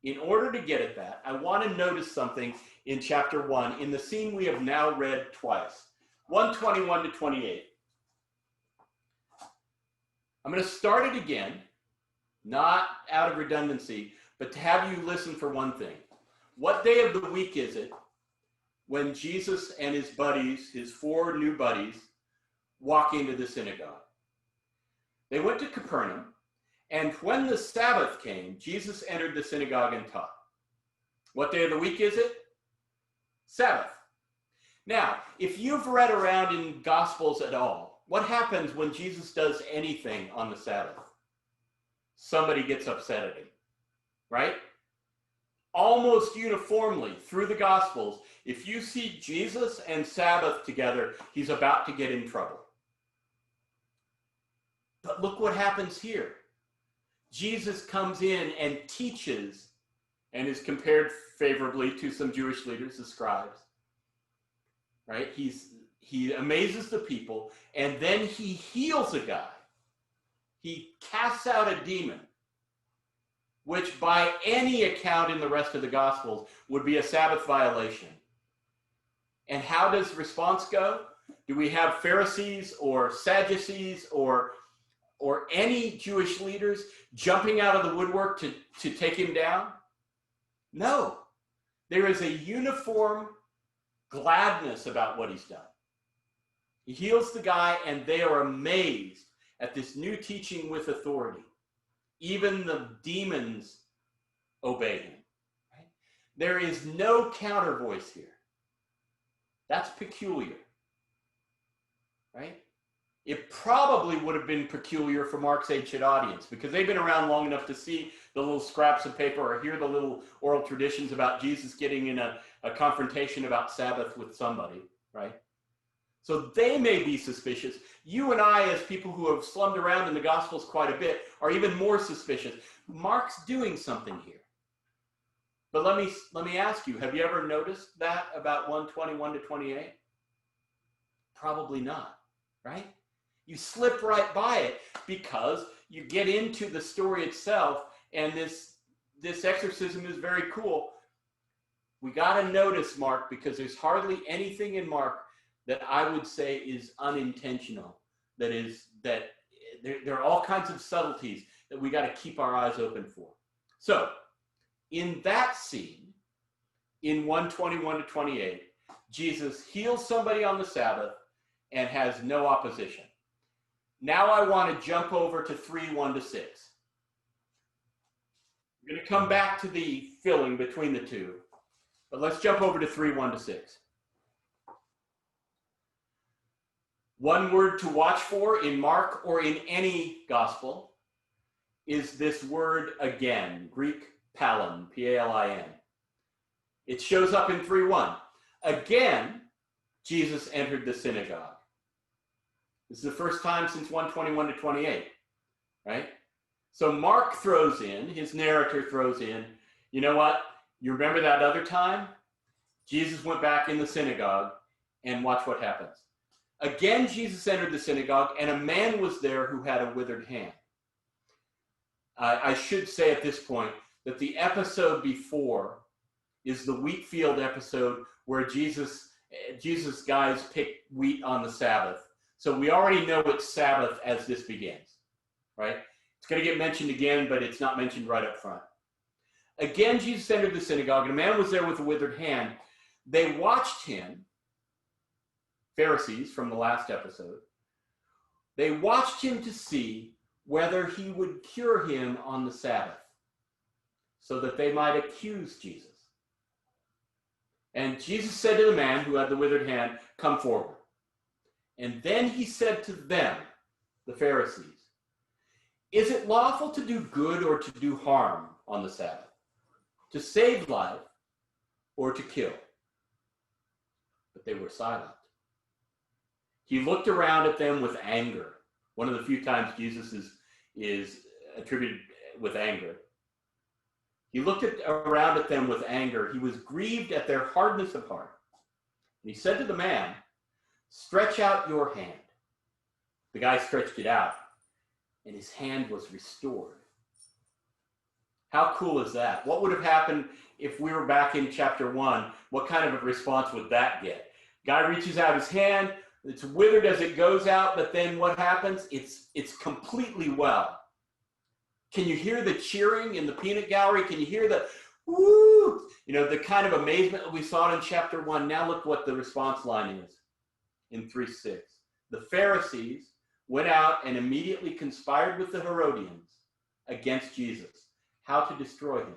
in order to get at that, I want to notice something in chapter 1 in the scene we have now read twice, 1:21 to 28. I'm going to start it again, not out of redundancy, but to have you listen for one thing. What day of the week is it when Jesus and his buddies, his 4 new buddies, walk into the synagogue? They went to Capernaum, and when the Sabbath came, Jesus entered the synagogue and taught. What day of the week is it? Sabbath. Now, if you've read around in Gospels at all, what happens when Jesus does anything on the Sabbath? Somebody gets upset at him, right? Almost uniformly through the Gospels, if you see Jesus and Sabbath together, he's about to get in trouble. But look what happens here. Jesus comes in and teaches and is compared favorably to some Jewish leaders, the scribes, right? He amazes the people, and then he heals a guy. He casts out a demon, which by any account in the rest of the Gospels would be a Sabbath violation. And how does response go? Do we have Pharisees or Sadducees or any Jewish leaders jumping out of the woodwork to take him down? No. There is a uniform gladness about what he's done. He heals the guy, and they are amazed at this new teaching with authority. Even the demons obey him. Right? There is no counter voice here. That's peculiar. Right? It probably would have been peculiar for Mark's ancient audience because they've been around long enough to see the little scraps of paper or hear the little oral traditions about Jesus getting in a confrontation about Sabbath with somebody, right? So they may be suspicious. You and I, as people who have slummed around in the Gospels quite a bit, are even more suspicious. Mark's doing something here. But let me ask you, have you ever noticed that about 1:21 to 28? Probably not, right? You slip right by it because you get into the story itself, and this exorcism is very cool. We got to notice Mark because there's hardly anything in Mark that I would say is unintentional. That there are all kinds of subtleties that we got to keep our eyes open for. So, in that scene, in 1:21 to 28, Jesus heals somebody on the Sabbath and has no opposition. Now I want to jump over to 3:1 to 6. We're going to come back to the filling between the two, but let's jump over to 3:1 to 6. One word to watch for in Mark or in any gospel is this word again, Greek palin, P-A-L-I-N. It shows up in 3:1. Again, Jesus entered the synagogue. This is the first time since 1:21 to 28, right? So Mark throws in, his narrator throws in, you know what? You remember that other time? Jesus went back in the synagogue, and watch what happens. Again, Jesus entered the synagogue, and a man was there who had a withered hand. I should say at this point that the episode before is the wheat field episode where Jesus guys pick wheat on the Sabbath. So we already know it's Sabbath as this begins, right? It's going to get mentioned again, but it's not mentioned right up front. Again, Jesus entered the synagogue, and a man was there with a withered hand. They watched him, Pharisees from the last episode. They watched him to see whether he would cure him on the Sabbath so that they might accuse Jesus. And Jesus said to the man who had the withered hand, "Come forward." And then he said to them, the Pharisees, "Is it lawful to do good or to do harm on the Sabbath? To save life or to kill?" But they were silent. He looked around at them with anger. One of the few times Jesus is attributed with anger. He looked around at them with anger. He was grieved at their hardness of heart. And he said to the man, "Stretch out your hand." The guy stretched it out, and his hand was restored. How cool is that? What would have happened if we were back in chapter 1? What kind of a response would that get? Guy reaches out his hand, it's withered as it goes out, but then what happens? It's completely well. Can you hear the cheering in the peanut gallery? Can you hear the woo? You know, the kind of amazement that we saw in chapter 1. Now look what the response line is in 3:6. The Pharisees went out and immediately conspired with the Herodians against Jesus, how to destroy him.